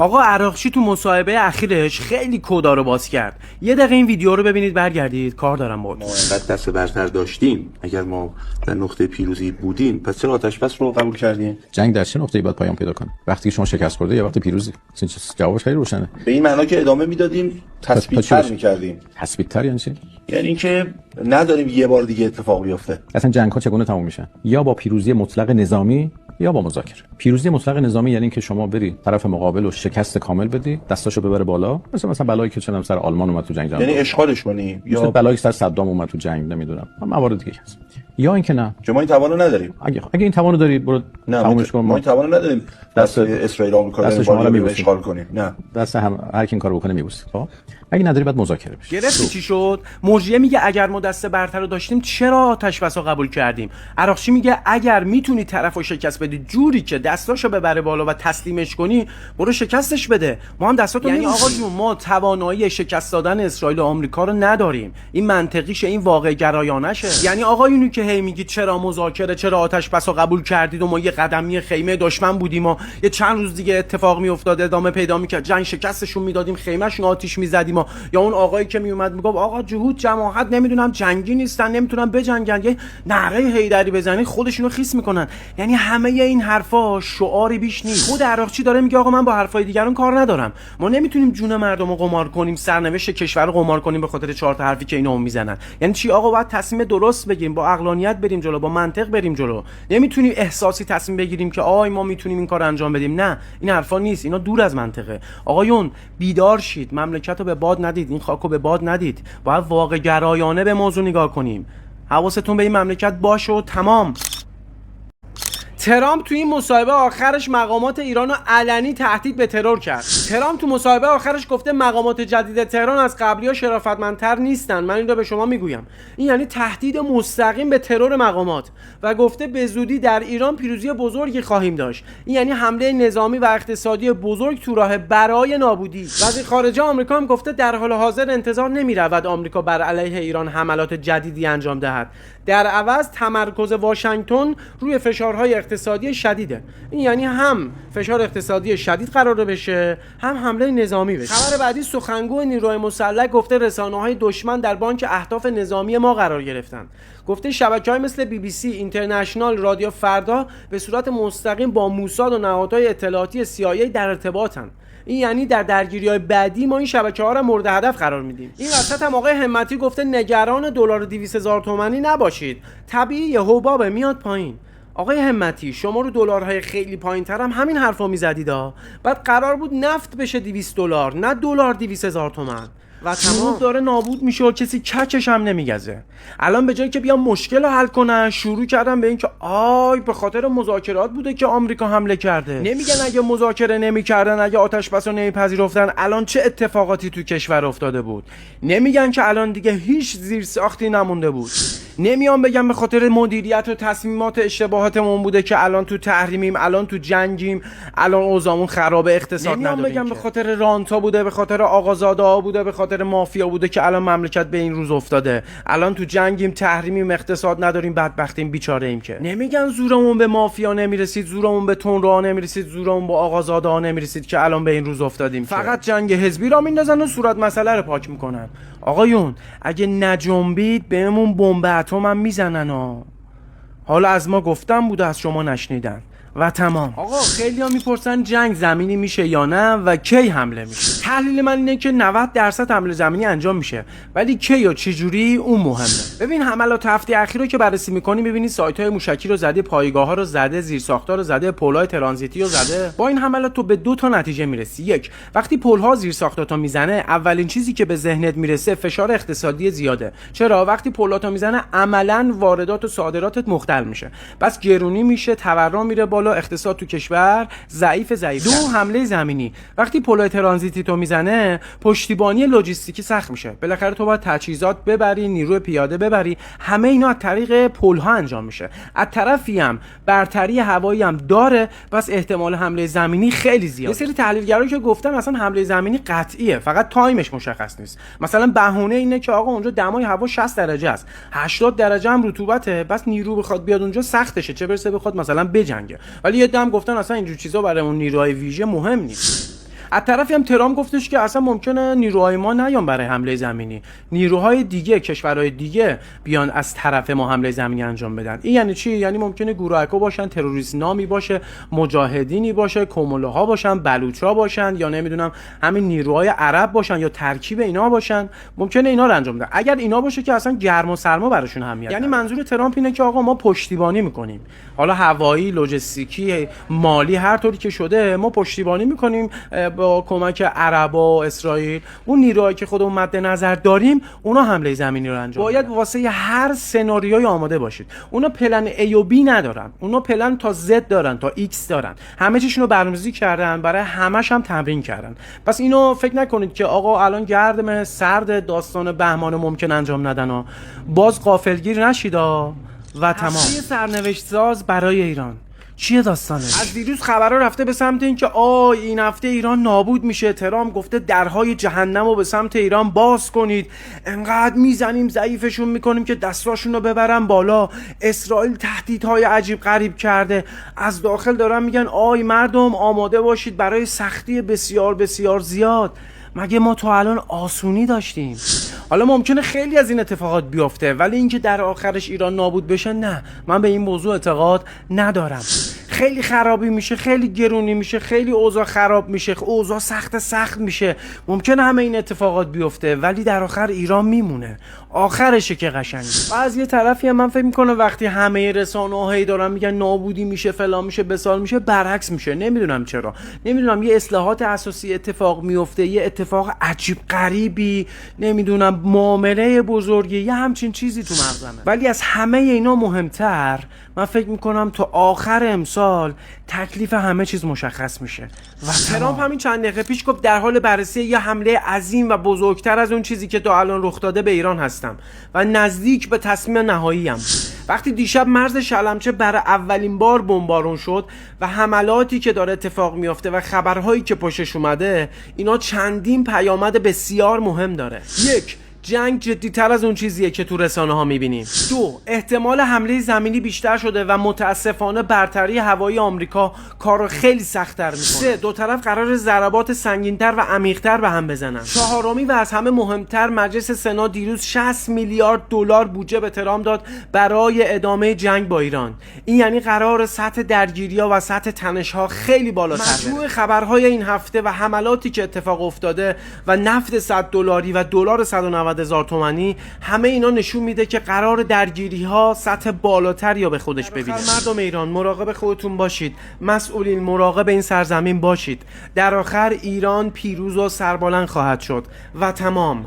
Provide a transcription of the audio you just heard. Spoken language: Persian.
آقا عراقچی تو مصاحبه اخیرش خیلی کدا رو باز کرد. یه دقیقه این ویدیو رو ببینید برگردید، کار دارم باهاتون. ما انقدر دست برتر داشتیم، اگر ما در نقطه پیروزی بودیم، پس چرا آتش‌بس رو قبول کردیم؟ جنگ در چه نقطه‌ای باید پایان پیدا کنه؟ وقتی شما شکست خورده یا وقتی پیروزی؟ جوابش خیلی روشنه. به این معنا که ادامه میدادیم، تثبیت‌تر می‌کردیم. تثبیت‌تر یعنی چی؟ یعنی اینکه نداریم یه بار دیگه اتفاق بیفته. اصلا جنگ‌ها چگونه تموم میشن؟ یا با پیروزی مطلق نظامی یا با مذاکره. پیروزی مطلق نظامی یعنی اینکه شما بری طرف مقابل رو شکست کامل بدی، دستاشو ببره بالا، مثلا بلایی که چنم سر آلمان اومد تو جنگ جهانی، یعنی اشغالش کنی، یا بلایی سر صدام اومد تو جنگ، نمیدونم موارد دیگه هست. یا اینکه نه، ما این توانو نداریم. اگه این توانو داری برو تمومش کن. ما این توانو نداریم دست اسرائیل آمریکا رو اشغال کنیم. نه، دست هر کی این کارو بکنه میبوسی. خب اگه نداری بعد مذاکره بشه. گرفتی چی شد؟ مرجیه میگه اگر ما دست برتر رو داشتیم چرا آتش‌بس رو قبول کردیم؟ عراقچی میگه اگر میتونی طرفو شکست بدی جوری که دستاشو ببره بالا و تسلیمش کنی، برو شکستش بده. ما هم دستاتو یعنی آقا جون ما توانایی شکست دادن اسرائیل و آمریکا رو نداریم. این منطقیشه، این واقع گرایانشه. یعنی آقایونی که هی میگید چرا مذاکره، چرا آتش‌بس رو قبول کردید و ما یه قدمی خیمه دشمن بودیم و یه چند روز دیگه اتفاق میافتاد ادامه پیدا میکرد، جنگ شکستشون میدادیم، خیمه‌شون آتیش میزدیم، یا اون آقایی که میومد میگفت آقا جهود جماعت نمیدونم جنگی نیستن، نمیتونن بجنگن، یه نعره هیدری بزنی خودشونو خیس میکنن. یعنی همه این حرفا شعاری بیش نیست. خود عراقچی داره میگه آقا من با حرفای دیگران کار ندارم، ما نمیتونیم جون مردمو قمار کنیم، سرنوشت کشور رو قمار کنیم به خاطر 4 تا حرفی که اینا میزنن. یعنی چی آقا؟ باید تصمیم درست بگیریم، با عقلانیت بریم جلو، با منطق بریم جلو. نمیتونیم احساسی تصمیم بگیریم که آی ما میتونیم این کارو انجام بدیم. نه، این حرفا نیست، اینا دور از منطقه. آقایون بیدار شید، مملکت رو به باد ندید، این خاکو به باد ندید. باید واقع گرایانه به موضوع نگاه کنیم. حواستون به این مملکت باشه و تمام. ترامپ تو این مصاحبه آخرش مقامات ایران رو علنی تهدید به ترور کرد. ترامپ تو مصاحبه آخرش گفته مقامات جدید تهران از قبلی‌ها شرافتمندتر نیستن. من این رو به شما میگویم. این یعنی تهدید مستقیم به ترور مقامات و گفته به زودی در ایران پیروزی بزرگی خواهیم داشت. این یعنی حمله نظامی و اقتصادی بزرگ تو راه برای نابودی. وزیر خارجه آمریکا هم گفته در حال حاضر انتظار نمی‌رود آمریکا بر علیه ایران حملات جدیدی انجام دهد. در عوض تمرکز واشنگتن روی فشارهای اقتصادی شدیده. این یعنی هم فشار اقتصادی شدید قراره بشه، هم حمله نظامی بشه. خبر بعدی سخنگوی نیروهای مسلح گفته رسانه‌های دشمن در بانک اهداف نظامی ما قرار گرفتن. گفته شبکه‌های مثل BBC، اینترنشنال، رادیو فردا به صورت مستقیم با موساد و نهادهای اطلاعاتی CIA در ارتباطن. این یعنی در درگیری‌های بعدی ما این شبکه‌ها را مورد هدف قرار میدیم. این وسط هم آقای همتی گفته نگران دلار 200,000 تومانی نباشید، طبیعی حباب میاد پایین. آقای همتی شما رو دلارهای خیلی پایین‌تر هم همین حرفا میزدید ها. بعد قرار بود نفت بشه $200 نه دلار 200,000 تومان. و تمام داره نابود میشه و کسی ککش هم نمیگزه. الان به جایی که بیان مشکل رو حل کنن شروع کردن به این که آی به خاطر مذاکرات بوده که آمریکا حمله کرده. نمیگن اگه مذاکره نمیکردن، اگه آتش‌بس رو نمیپذیرفتن الان چه اتفاقاتی تو کشور افتاده بود. نمیگن که الان دیگه هیچ زیرساختی نمونده بود. نمیان بگم به خاطر مدیریت و تصمیمات اشتباهاتمون بوده که الان تو تحریمیم، الان تو جنگیم، الان اوضاعمون خرابه، اقتصاد نداریم. نمیان بگم به خاطر رانتا بوده، به خاطر آقازاده‌ها بوده، به خاطر مافیا بوده که الان مملکت به این روز افتاده. الان تو جنگیم، تحریمیم، اقتصاد نداریم، بدبختیم، بیچاره ایم. که نمیگن زورمون به مافیا نمیرسید، زورمون به تندروها نمیرسید، زورمون به آقازاده‌ها نمیرسید که الان به این روز افتادیم. فقط جنگ حزبی را میندازن و صورت مسئله رو پاک میکنن. آقایون اگه نجنبید بهمون بمب اتم هم میزنن ها. حالا از ما گفتم بوده از شما نشنیدن و تمام. آقا خیلی ها میپرسن جنگ زمینی میشه یا نه و کی حمله میشه. تحلیل من اینه که 90% حمله زمینی انجام میشه، ولی کی و چه جوری اون مهمه. ببین حملات هفته اخیر رو که بررسی میکنی میبینی سایت‌های موشکی رو زده، پایگاه‌ها رو زده، زیرساخت‌ها رو زده، پل‌های ترانزیتی رو زده. با این حملات تو به 2 تا نتیجه میرسی. یک، وقتی پل‌ها زیرساخت‌ها میزنه اولین چیزی که به ذهنت میرسه فشار اقتصادی زیاده. چرا؟ وقتی پل‌ها میزنه عملاً واردات و صادراتت مختل میشه، بس گرونی میشه، تورم میره بالا، اقتصاد تو کشور ضعیف. دو، حمله زمینی. وقتی پل‌های ترانزیتی تو میزنه پشتیبانی لوجستیکی سخت میشه. بالاخره تو باید تجهیزات ببری، نیروی پیاده ببری، همه اینا از طریق پل‌ها انجام میشه. از طرفی هم برتری هوایی هم داره، پس احتمال حمله زمینی خیلی زیاده. یه سری تحلیلگرا که گفتن اصلا حمله زمینی قطعیه، فقط تایمش مشخص نیست. مثلا بهونه اینه که آقا اونجا دمای هوا 60 درجه است، 80 درجه هم رطوبته، بس نیرو بخواد بیاد اونجا سختشه، چه برسه بخواد مثلا بجنگه. ولی یه دم گفتن اصلا اینجور چیزا برای اون نیروهای ویژه مهم نیست. از طرفی هم ترامپ گفتش که اصلا ممکنه نیروهای ما نیان برای حمله زمینی، نیروهای دیگه، کشورهای دیگه بیان از طرف ما حمله زمینی انجام بدن. این یعنی چی؟ یعنی ممکنه گروهکو باشن، تروریست نامی باشه، مجاهدینی باشه، کومولوها باشن، بلوچا باشن، یا نمیدونم همین نیروهای عرب باشن، یا ترکیب اینا باشن. ممکنه اینا رو انجام بدن. اگر اینا باشه که اصلا گرم و سرما براشون اهمیت. یعنی منظور ترامپ اینه که آقا ما پشتیبانی میکنیم، حالا هوایی، لوجستیکی، مالی، هر طوری که شده ما پشتیبانی میکنیم با کمک عربا و اسرائیل. اون نیروهایی که خودمون مد نظر داریم اونا حمله زمینی رو انجام باید واسه هر سناریوی آماده باشید. اونا پلن A و B ندارن، اونا پلن تا Z دارن، تا X دارن، همه چیشون رو برنامه‌ریزی کردن، برای همش هم تمرین کردن. پس اینو فکر نکنید که آقا الان گرم سرد داستان بهمان ممکن انجام ندن ها. باز غافلگیر نشید ها. و تمام. سرنوشت ساز برای ایران چیه داستانش؟ از دیروز خبرها رفته به سمت اینکه این هفته ایران نابود میشه. ترامپ گفته درهای جهنم رو به سمت ایران باز کنید، انقدر میزنیم ضعیفشون میکنیم که دستاشون رو ببرن بالا. اسرائیل تهدیدهای عجیب غریب کرده، از داخل دارن میگن مردم آماده باشید برای سختی بسیار بسیار زیاد. مگه ما تا الان آسونی داشتیم؟ حالا ممکنه خیلی از این اتفاقات بیفته، ولی اینکه در آخرش ایران نابود بشه نه، من به این موضوع اعتقاد ندارم. خیلی خرابی میشه، خیلی گرونی میشه، خیلی اوضاع خراب میشه، اوضاع سخت میشه. ممکنه همه این اتفاقات بیفته ولی در آخر ایران میمونه. آخرشه که قشنگه. و از یه طرفی هم من فکر میکنم وقتی همه رسانه‌ها دارن میگن نابودی میشه، فلان میشه، بسال میشه، برعکس میشه. نمیدونم چرا. نمیدونم یه اصلاحات اساسی اتفاق میفته، یه اتفاق عجیب غریبی، نمیدونم معامله بزرگی، یه همچین چیزی تو مغزمه. ولی از همه اینا مهمتر من فکر میکنم تا آخر امسال تکلیف همه چیز مشخص میشه. و ترامپ همین چند دقیقه پیش گفت در حال بررسی یه حمله عظیم و بزرگتر از اون چیزی که تا الان رخ داده به ایران هستم و نزدیک به تصمیم نهاییم. وقتی دیشب مرز شلمچه برای اولین بار بمبارون شد و حملاتی که داره اتفاق میفته و خبرهایی که پشتش اومده، اینا چندین پیامد بسیار مهم داره. 1. جنگ جدی‌تر از اون چیزیه که تو رسانه‌ها می‌بینیم. 2. احتمال حمله زمینی بیشتر شده و متاسفانه برتری هوایی آمریکا کارو خیلی سخت‌تر می‌کنه. 3. دو طرف قرار ضربات سنگین‌تر و عمیق‌تر به هم بزنن. 4. و از همه مهمتر، مجلس سنا دیروز 60 میلیارد دلار بودجه به ترامپ داد برای ادامه جنگ با ایران. این یعنی قرار سطح درگیری‌ها و سطح تنش‌ها خیلی بالاتر بره. مجموع خبرهای این هفته و حملاتی که اتفاق افتاده و نفت $100 و دلار 190,000 تومانی، همه اینا نشون میده که قرار درگیری ها سطح بالاتری رو به خودش ببینه. مردم ایران مراقب خودتون باشید، مسئولین مراقب این سرزمین باشید. در آخر ایران پیروز و سربلند خواهد شد و تمام.